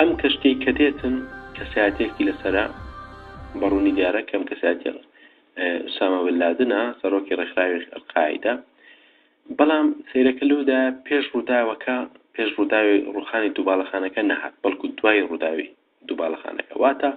ئەم کەشتەی کە دێتن کەسایەتێکی لەسەرە بەڕوونی دیارە کەم کەسایەتی ئوسامە بن لادنە سەرۆکی ڕێکخراوی ئەڵقاعیدە بەڵام سەیرەکە لەودا پێش ڕووداوەکە پێش ڕووداوی ڕوخانی دووباڵەخانەکە نەهات بەڵکو دوای ڕووداوی دووباڵەخانەکە واتە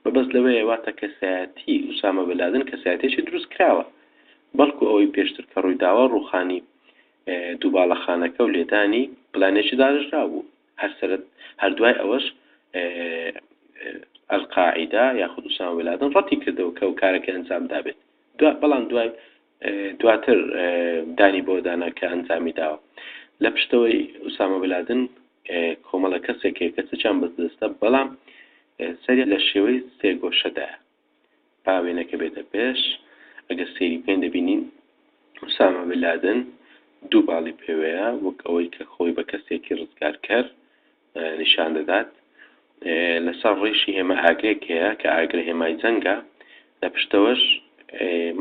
بەبەست لەوەیە واتە کەسایەتی ئوسامە بن لادن کەسایەتێکی دروست کراوە بەڵکو ئەوەی پێشتر کە ڕوویداوە ڕوخانی دووباڵەخانەکە و لێدانی پلانێکی داژرا بوو هەردوای ئەوەش ئەلقاعیدا یاخود ئوسامە بن لادن ڕەتی کردەوە کە و کارەکە ئەنجام دابێت بەڵام دواتر دانی بۆ دانا کە ئەنجامی داوە لە پشتەوەی ئوسامە بن لادن کۆمەڵە کەسێکێک کە چەند بەدەستە بەڵام سەری لە شێوەی سێگۆشەدایە باوێنەکە بێتە پێش ئەگەر سەیری بکەین دەبینین ئوسامە بن لادن دوو باڵی پێوەیە وەک ئەوەی کە خۆی بە کەسێکی ڕزگار کرد نیشان دەدات لەسەر ڕێشی هێمە ئاگرێک هەیە کە ئاگرە هێمای جەنگە لە پشتەوەش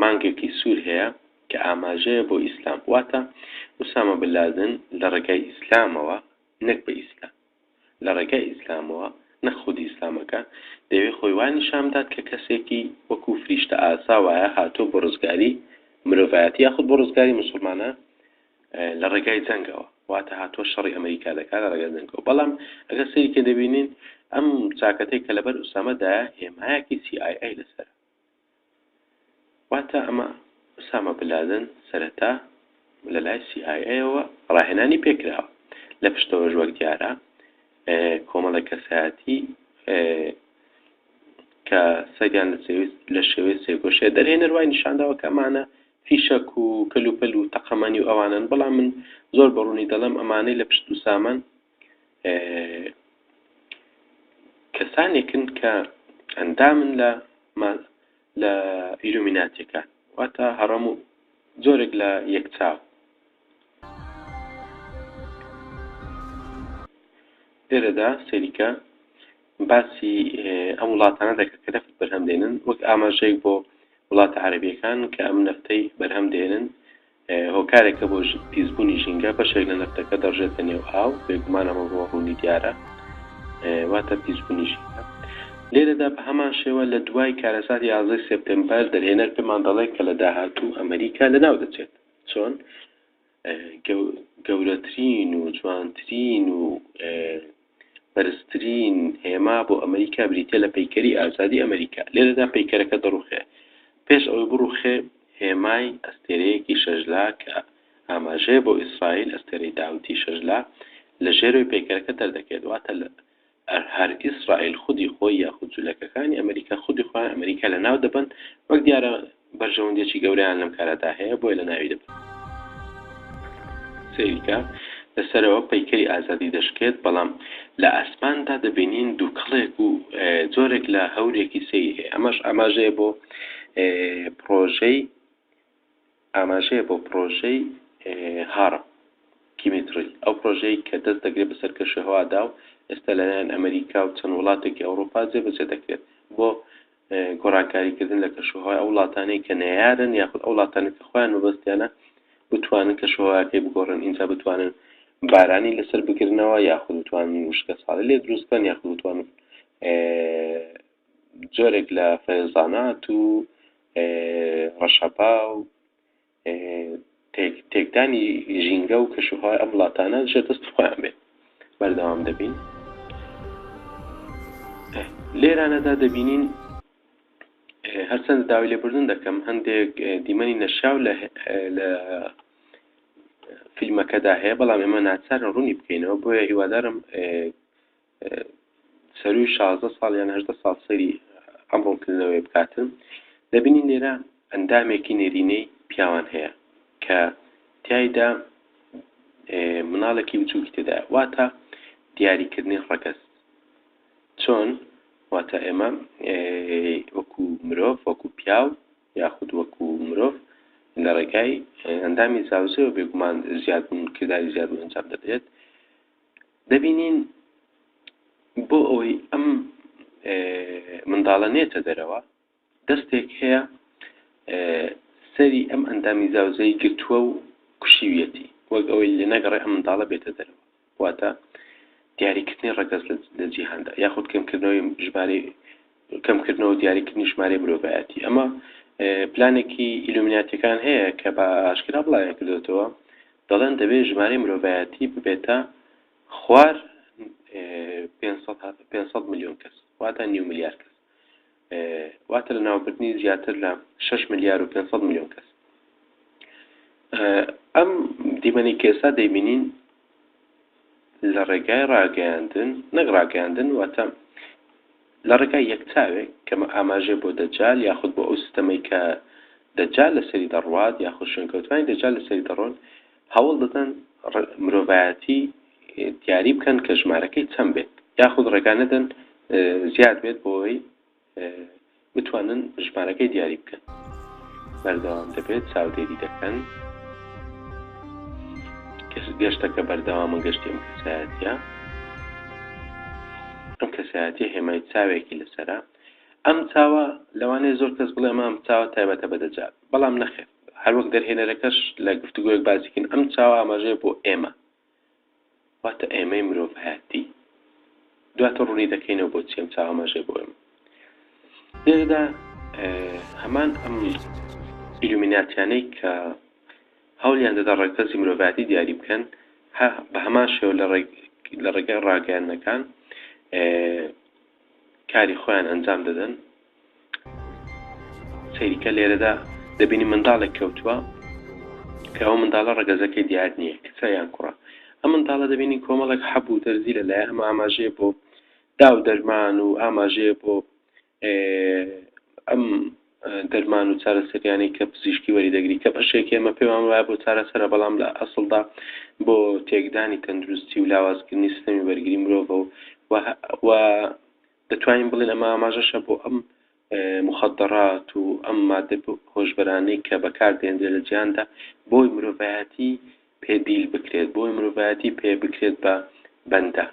مانگێکی سوور هەیە کە ئاماژەیە بۆ ئیسلام واتە ئوسامە بن لادن لە ڕێگای ئیسلامەوە نەک بە ئیسلام لە ڕێگای ئیسلامەوە نەخودی ئیسلامەکە دەوێت خۆی وان نیشان بدات کە کەسێکی وەکو فریشتە ئاسا وایە هاتووە بۆ ڕزگاری مرۆڤایەتی یاخود بۆ ڕزگاری موسڵمانە لە ڕێگای جەنگەوە واتە هاتووە شەڕی ئەمریکا دەکات لە ڕێگای جەنگەوە بەڵام ئەگەر سەیرکە دەبینین ئەم چاکەتەی کە لەبەر ئوسامەدایە هێمایەکی CIA لەسەر واتە ئەمە ئوسامە بن لادن سەرەتا لە لای CIAەوە ڕاهێنانی پێکراوە لە پشتەوەش وەک دیارە کۆمەڵە کەسایەتی کە سەریان لە شێوەی سێگۆشەیە دەرهێنەر وای نیشانداوە کە ئەمانە فیشەک و کەلوپەل و تەقەمەنی و ئەوانن بەڵام من زۆر بەڕوونی دەڵێم ئەمانەی لە پشت ئوسامان کەسانێکن کە ئەندامن لە ئیلومیناتیەکە واتە هەڕەموو زۆرێک لە یەکچاو لێرەدا سەریکە باسی ئەم وڵاتانە دەکات کە نەفت بەرهەم دێنن وەک ئاماژەیەک بۆ وڵاتە عەرەبیەکان کە ئەم نەفتەی بەرهەم دێنن هۆکارێکە بۆ پیسبوونی ژینگە بەشێک لە نەفتەکە دەڕژێتە نێو ئاو بێگومان ئەمە بۆ ڕوونی دیارە واتە پیسبوونی ژینگە لێرەدا بە هەمان شێوە لە دوای کارەساتی 11 سپتێمبەر دەرهێنەر پێمان دەڵێت کە لە داهاتوو ئەمریکا لەناو دەچێت چۆن گەورەترین و جوانترین و بەرزترین هێما بۆ ئەمریکا بریتە لە پەیکەری ئازادی ئەمریکا لێرەدا پەیکەرەکە دەڕوخێ پێش ئەوەی بڕوخێ هێمای ئەستێرەیەکی شەژلا کە ئاماژەیە بۆ ئیسرائیل ئەستێرەی داوتی شەژلا لە ژێرەوەی پەیکەرەکە دەردەکێت واتە هەر ئیسرائیل خودی خۆی یاخود جولەکەکانی ئەمریکا خودی خۆیان ئەمریکا لە ناو دەبن وەک دیارە بەرژەوەندێکی گەورەیان لەم کارەدا هەیە بۆی لە ناوی دەبن سەیریکە لەسەرەوە پەیکەری ئازادی دەشکێت بەڵام لە ئاسماندا دەبینین دووکڵێک و زۆرێک لە هەورێکی سەیری هەیە ئەمەش ئاماژەیە بۆ پرۆژەی هارم کیمیتری ئەو پرۆژەی کە دەست دەگرێت بەسەر کەشەهەوادا و ئێستا لەلایەن ئەمریکا و چەند وڵاتێکی ئەوروپا جێبەجێ دەکرێت بۆ گۆڕانکاریکردن لە کەشەهەوای ئەو وڵاتانەی کە نەیارن یاخود ئەو وڵاتانەی کە خۆیان مەبەستیانە بتوانن کەشەهەوایەکەی بگۆڕن ئینجا بتوانن بارانی لەسەر بگرنەوە یاخود بتوانن وشکە ساڵی لێ دروست بکەن یاخود بتوانن جۆرێک لە فەیزانات و ڕەشەپا و تێکدانی ژینگە و کەشەهەوای ئەم وڵاتانە ژێر دەست خۆیان بێت بەردەوام دەبین لێرانەدا دەبینین هەرچەند داوای لێبوردن دەکەم هەندێک دیمەنی نەشاو لە فیلمەکەدا هەیە بەڵام ئێمە ناچارن ڕوونی بکەینەوە بۆیە هیوادارم سەروی 16 ساڵ یان 18 ساڵ سەری ئەم ڕوونکردنەوەی بکاتن دەبینین لێرە ئەندامێکی نێرینەی پیاوان هەیە کە تیایدا مناڵێکی بچووکی تێدا واتە دیاریکردنی ڕەگەز چۆن واتە ئێمە وەکو مرۆڤ وەکو پیاو یاخود وەکو مرۆڤ لە ڕێگای ئەندامی زاوزێەوە بێگومان زیادبوون کرداری زیادبوون ئەنجام دەدرێت دەبینین بۆ ئەوەی ئەم منداڵە نێتە دەرەوە دەستێک هەیە سەری ئەم ئەندامی زاوزەی گرتووە و کوشیویەتی وەک ئەوەی لە نەگەڕێ ئەم منداڵە بێتە دەرەوە واتە دیاریکردنی ڕەگەز لە جیهاندا یاخود کەمکردنەوەی ژمارەی کەمکردنەوە دیاریکردنی ژمارەی مرۆڤایەتی ئەمە پلانێکی ئیلومیناتیەکان هەیە کە بە ئاشکرا بڵاویان کردوێتەوە دەڵێن دەبێت ژمارەی مرۆڤایەتی ببێتە خوار 500 ملیۆن کەس واتە نیو ملیار کەس واتە لە ناوبردنی زیاتر لە 6 ملیار و 500 ملیۆن کەس ئەم دیمەنی کێسا دەیبینین لە ڕێگای ڕاگەیاندن نەک ڕاگەیاندن واتە لە ڕێگای یەک چاوێک کە ئاماژێ بۆ دەجال یاخود بۆ ئەو سیستەمەی کە دەجال لەسەری دەڕوات یاخود شوێنکەوتوانی دەجال لەسەری دەڕۆن هەوڵ دەدەن مرۆڤایەتی دیاری بکەن کە ژمارەکەی چەند بێت یاخود ڕێگانەدەن زیاد بێت بۆی بتوانن ژمارەکەی دیاری بکەن بەردەوام دەبێت چاودێری دەکەن گەشتەکە بەردەوامە گەشتی ئەم کەسایەتیە ئەم کەسایەتی هێمای چاوێکی لەسەرە ئەم چاوە لەوانەیە زۆر کەس بڵێ ئەمە ئەم چاوە تایبەتە بە دەجال بەڵام نەخێت هەروەک دەرهێنەرەکەش لە گفتوگویەک باسیکن ئەم چاوە ئاماژەیە بۆ ئێمە واتە ئێمەی مرۆڤایەتی دواتە ڕوونی دەکەینەوە بۆ چی ئەم چاوە ئاماژەیە بۆ ئێمە لێرەدا هەمان ئەم ئیلومیناتیانەی کە هەوڵیان دەدا ڕێکەزی مرۆڤایەتی دیاری بکەن بە هەمان شێوە لە ڕێگای ڕاگەیاندنەکان کاری خۆیان ئەنجام دەدەن سەیریکە لێرەدا دەبینی منداڵێک کەوتووە کە ئەو منداڵە ڕەگەزەکەی دیار نییە کچە یان کوڕە ئەم منداڵە دەبینی کۆمەڵێک حەبوو دەرزی لەلایە ئەمە ئاماژەیە بۆ داو دەرمان و ئاماژەیە بۆ ئەم دەرمان و چارەسەریانەی کە پزیشکی وەریدەگری کە بەشێکی ئەمە پێمان وایە بۆ چارەسەرە بەڵام لە ئەسڵدا بۆ تێکدانی تەندروستی و لاوازکردنی سیستەمی وەرگری مرۆڤە و دەتوانین بڵێن ئەمە ئاماژەشە بۆ ئەم مخدرات و ئەم مادە هۆشبەرانەی کە بەکاردێنرێت لە جیهاندا بۆی مرۆڤایەتی پێبیل بکرێت بۆی مرۆڤایەتی پێ بکرێت بە بەندە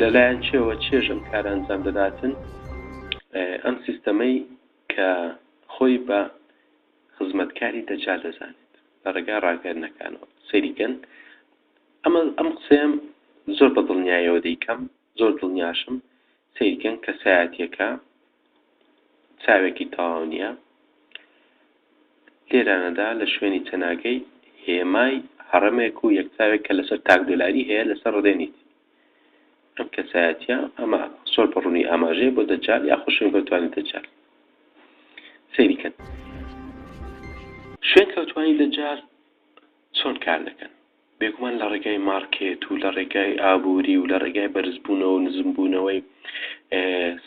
لەلایەن چێوە چێژم کار ئەنجام دەداتن ئەم سیستەمەی کە خۆی بە خزمەتکاری دەجال دەزانێت لە ڕێگای ڕاگەیاندنەکانەوە سەیریکەن ئەم قسەیەم زۆر بە دڵنیاییەوە دەیکەم زۆر دڵنیاشم سەیریکەن کەسایەتیەکە چاوێکی تەواو نییە لێرانەدا لە شوێنی چەناگەی هێمای هەڕەمێک و یەک چاوێک کە لەسەر تاک دۆلاری هەیە لەسەر ڕدێنیت ئەم کەسایەتیە ئەمە زۆر بەڕوونی ئاماژەیە بۆ دەجال یاخود شوێنکەوتوانی دەجال سەیریکەن شوێنکەوتوانی دەجال چۆن کار دەکەن بێگومان لە ڕێگای مارکێت و لە ڕێگای ئابووری و لە ڕێگای بەرزبوونەوە و نزمبوونەوەی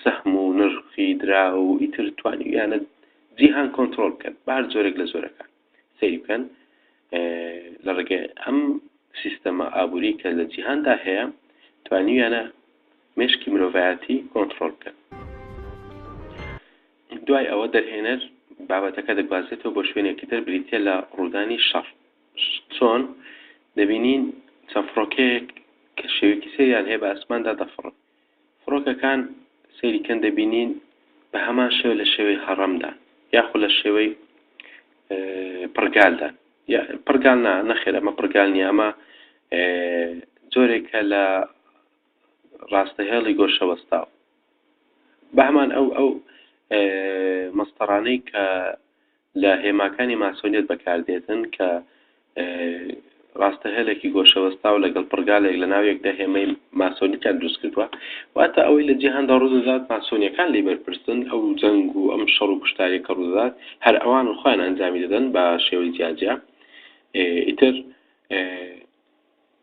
سەهم و نرخی درا و ئیتر توانیانە جیهان کۆنتڕۆڵ بکەن بە هەر جۆرێک لە زۆرەکان سەیری بکەن لە ڕێگای ئەم سیستەمە ئابووری کە لە جیهاندا هەیە توانیانە مێشکی مرۆڤایەتی کۆنتڕۆڵ بکەن دوای ئەوە دەرهێنەر بابەتەکە دەگوازێتەوە بۆ شوێنێکی تر بریتیە لە ڕوودانی شەڕ چۆن دەبینین چەند فڕۆکەیەک کە شێوەیەکی سەریان هەیە بە ئاسماندا دەفڕن فڕۆکەکان سەیریکەن دەبینین بە هەمان شێوە لە شێوەی هەڕەمدان یاخود لە شێوەی پڕگالدان پڕگال نەخێر ئەمە پڕگال نییە ئەمە جۆرێکە لە ڕاستەهێڵی گۆشەوەستاو بە هەمان ئەو مەستەڕانەی کە لە هێماکانی ماسۆنیەت بەکاردێتن کە ڕاستەهێڵێکی گۆشەوەستاو لەگەڵ پڕگالێک لە ناوێکدا هێمەی ماسۆنیەکان دروست کردووە واتە ئەوەی لە جیهاندا ڕوودەدات ماسۆنیەکان لێ بەرپرسن ئەو جەنگ و ئەم شەڕ و کوشتاریەکە ڕوودەدات هەر ئەوان خۆیان ئەنجامی دەدەن بە شێوەی جیاجیا ئیتر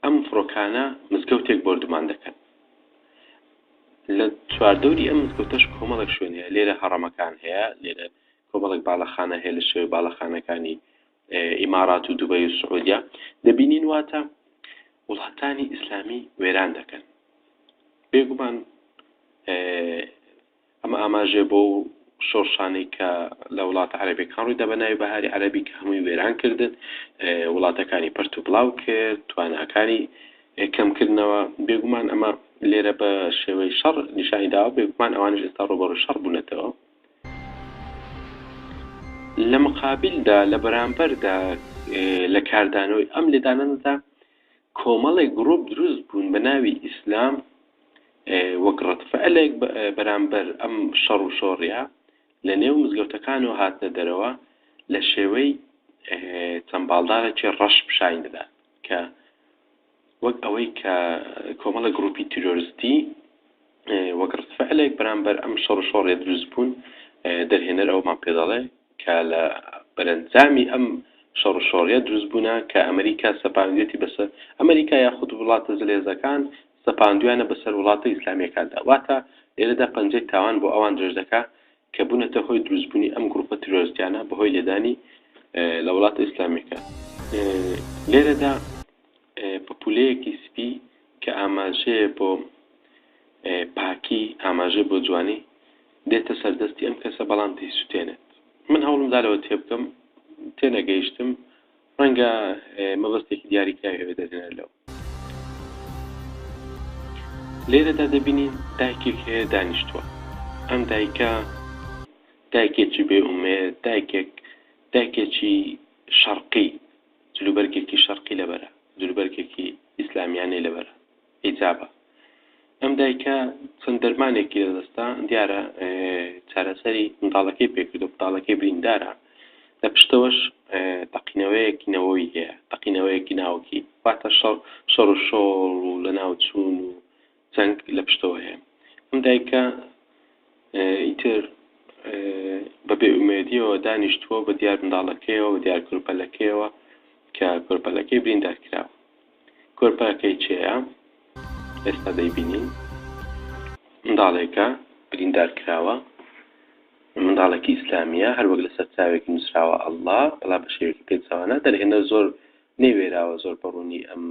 ئەم فڕۆکانە مزگەوتێک بۆردمان دەکەن لە چواردەوری ئەم مزگەوتەش کۆمەڵێک شوێن هەیە لێرە هەڕەمەکان هەیە لێرە کۆمەڵێک باڵەخانە هەیە لە شێوەی باڵەخانەکانی ئیمارات و دوبەی و سعودیا دەبینین واتە وڵاتانی ئیسلامی وێران دەکەن بێگومان ئەمە ئاماژێ بۆ شۆڕشانەی کە لە وڵاتە عەرەبیەکان ڕوویدا بە ناوی بەهاری عەرەبی کە هەمووی وێران کردن وڵاتەکانی پەرت و بڵاو کرد تواناکانی کەمکردنەوە بێگومان ئەمە لێرە بە شێوەی شەڕ نیشانی داوە بێگومان ئەوانش ئێستا ڕۆبەڕووی شەڕ بوونەتەوە لە مقابلدا لە بەرامبەردا لە کاردانەوەی ئەم لێدانەدا کۆمەڵی گروپ دروست بوون بە ناوی ئیسلام وەک ڕەتفعلێک بەرامبەر ئەم شەڕ و شۆڕیە لە نێو مزگەوتەکان و هاتنە دەرەوە لە شێوەی چەند باڵدارێکی ڕەش پیشان دەدات کە وەک ئەوەی کە کۆمەڵە گروپی تیرۆریستی وەک ڕەتفعلێک بەرامبەر ئەم شەڕ و شۆڕیە دروست بوون دەرهێنەر ئەومان پێ دەڵێ کە لە بەرەنجامی ئەم شەڕ و شۆڕیە دروست بوونە کە ئەمریکا سەپاندوێتی بەسەر ئەمریکا یاخود وڵاتە زلێزەکان سەپاندویانە بەسەر وڵاتە ئیسلامیەکاندا واتە لێرەدا پەنجەی تاوان بۆ ئەوان درێژ دەکات کە بوونەتە هۆی دروستبوونی ئەم گروپە تیرۆریستیانە بەهۆی لێدانی لە وڵاتە ئیسلامیەکە لێرەدا پەپولەیەکی سپی کە ئاماژەیە بۆ پاکی ئاماژە بۆ جوانی دێتە سەردەستی ئەم کەسە بەڵام دەیسووتێنێت من هەوڵم دالەوە تێ بکەم تێنەگەیشتم ڕەنگە مەبەستێکی دیاریکراوی هەبێت دەدێنێت لەو لێرەدا دەبینین دایکێک هەیە دانیشتووە ئەم دایکێکی بێئومێد دایکێکی شەرقی جلوبەرگێکی شەرقی لەبەرە جلوبەرگێکی ئیسلامیانەی لەبەرە حیجابە ئەم دایکە چەند دەرمانێکی لەدەستا دیارە چارەسەری منداڵەکەی پێکردو منداڵەکەی بریندارە لە پشتەوەش تەقینەوەیەکی نەوەی هەیە تەقینەوەیەکی ناوکی واتە شەڕ و شۆڕ و لە ناو چوون و جەنگ لە پشتەوە هەیە ئەم دایکە ئیتر بە بێئومێدیەوە دانیشتووە بە دیار منداڵەکەیەوە بە دیار کورپەلەکەیەوە کە کورپەلەکەی بریندار کراوە کورپەلەکەی چێە ئێستا دەیبینین منداڵێکە بریندار کراوە منداڵێکی ئیسلامیە هەروەک لەسەر چاوێکی نووسراوە ئەڵڵا بەڵام بە شێوەیەکی پێچەوانە دەرهێنە زۆر نەیوێراوە زۆر بەڕوونی ئەم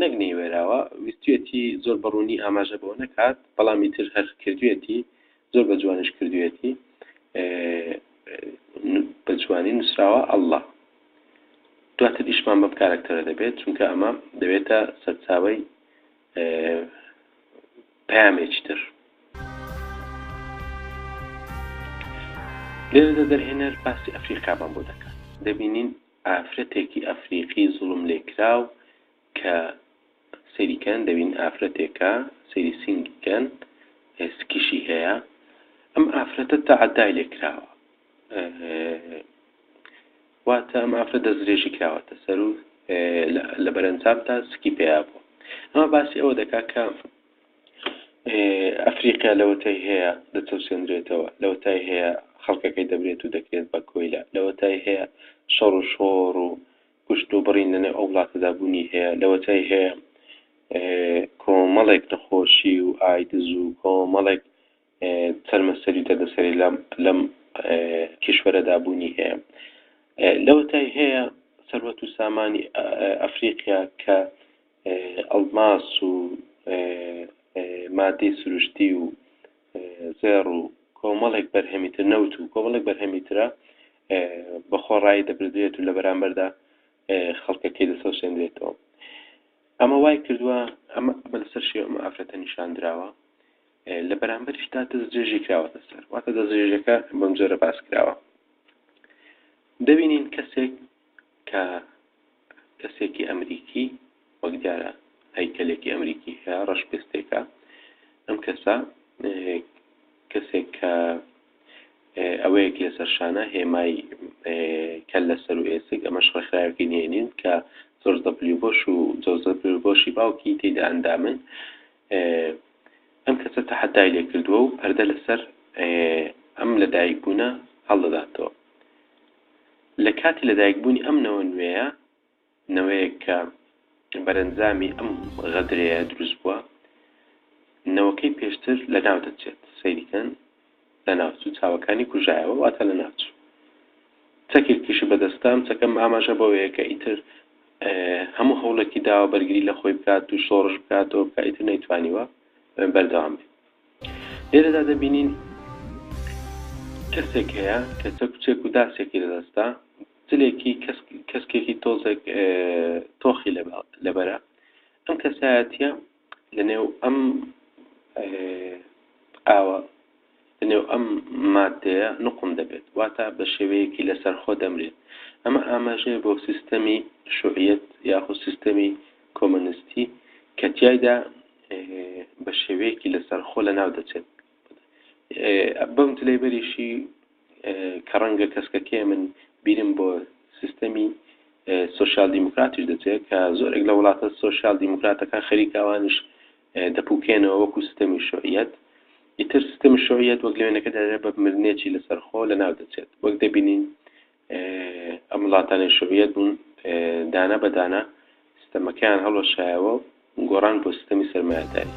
نەک نەیوێراوە ویستوێتی زۆر بەڕوونی ئاماژە بۆ نەکات بەڵام ئیتر هەر کردوێتی زۆر بە جوانش کردوێتی بە جوانی نووسراوە ئەڵڵا دواتر ئیشمان بەم کارکتەرە دەبێت چونکە ئەمە دەبێتە سەرچاوەی پەیامێکی تر لێرەدا دەرهێنەر باسی ئەفریقامان بۆ دەکات دەبینین ئافرەتێکی ئەفریقی زوڵم لێکراو کە سەیریکەن دەبین ئافرەتێکە سەیری سینگیکەن سکیشی هەیە ئەم ئافرەتە تەعەدای لێکراوە واتە ئەم ئافرەت دەزرێژی کراوەتە سەر و لە بەرەنجام تا سکی پێیا بووە ئەمە باسی ئەوە دەکات کە ئەفریقا لەوەتای هەیە دەچەوسێنرێتەوە لەوەتای هەیە خەڵکەکەی دەبرێت و دەکرێت بە کۆیلە لەوەتای هەیە شەڕ و شۆڕ و کوشت و بڕین لەنێو ئەو وڵاتەدا بوونی هەیە لەوەتای هەیە کۆمەڵێک نەخۆشی و ئایدز و کۆمەڵێک چەرمەسەری دەدەسەری لەم کیشوەرەدا بوونی هەیە لەوەتای هەیە سەروەت و سامانی ئەفریقیا کە ئەڵماس و مادەی سروشتی و زێڕ و کۆمەڵێک بەرهەمیتر نەوت و کۆمەڵێک بەرهەمیترە بە خۆڕایی دەبردرێت و لە بەرامبەردا خەڵکەکەی دەسەوسێنرێتەوە ئەمە وای کردووە ئەمە لەسەر شێوە ئەمە ئافرەتە نیشاندراوە لە بەرامبەرشتا دەستدرێژی کراوەتە سەر واتە دەستدرێژەکە بەم جۆرە باس کراوە دەبینین کەسێک کە کەسێکی ئەمریکی وەک دیارە هەیکەلێکی ئەمریکی هەیە ڕەشپێستێکە ئەم کەسە کەسێک کە ئەوەیەکی لەسەر شانە هێمای کەل لەسەر و ئێسک ئەمەش ڕێکخراوێکی نێنین کە جۆرج دەبلیو بۆش و جۆرج دەبلیو بۆشی باوکی تێیدا ئەندامن ئەم کەسە تەحەدای لێ کردووە و پەردە لەسەر ئەم لەدایکبوونە هەڵدەداتەوە لە کاتی لەدایکبوونی ئەم نەوە نوێیە نەوەیەک کە بەرەنجامی ئەم غەدرەیە دروست بووە نەوەکەی پێشتر لە ناو دەچێت سەیریکەن لە ناوچوو چاوەکانی کوژایەوە واتە لە ناوچوو چەکێکیشی بەدەستام چەکەم ئاماژە بەوەیە کە ئیتر هەموو هەوڵێکی داوە بەرگری لە خۆی بکات و شۆڕش بکاتەوە بکە ئیتر نەیتوانیوە بەردەوام بێت لێرەدا دەبینین کەسێک هەیە کە چەک و چێک و داسێکی لەدەستا جلێکی کەسکێکی تۆزێک تۆخی لەبەرە ئەم کەسایەتیە لەنێو ئەم ئاوە لەنێو ئەم مادەیە نقم دەبێت واتە بە شێوەیەکی لەسەر خۆ دەمرێت ئەمە ئاماژەیە بۆ سیستەمی شوعیەت یاخود سیستەمی کۆمەنیستی کە تیایدا بە شێوەیەکی لەسەرخۆ لەناو دەچێت بەم تلەیبەریشی کە ڕەنگە کەسکەکێ من بیرم بۆ سیستەمی سۆشیال دیموکراتیش دەچێت کە زۆرێک لە وڵاتە سۆشیال دیموکراتەکان خەریکاوانش دەپوکێنەوە وەکو سیستەمی شۆعیەت ئیتر سیستەمی شۆعیەت وەک لەوێنەکە دەرێت بە مرنێکی لەسەرخۆ لەناو دەچێت وەک دەبینین ئەم وڵاتانەی شۆعیەت بوون دانا بەدانا سیستەمەکەیان هەڵوەشایەوە گۆڕان بۆ سیستەمی سەرمایه‌داری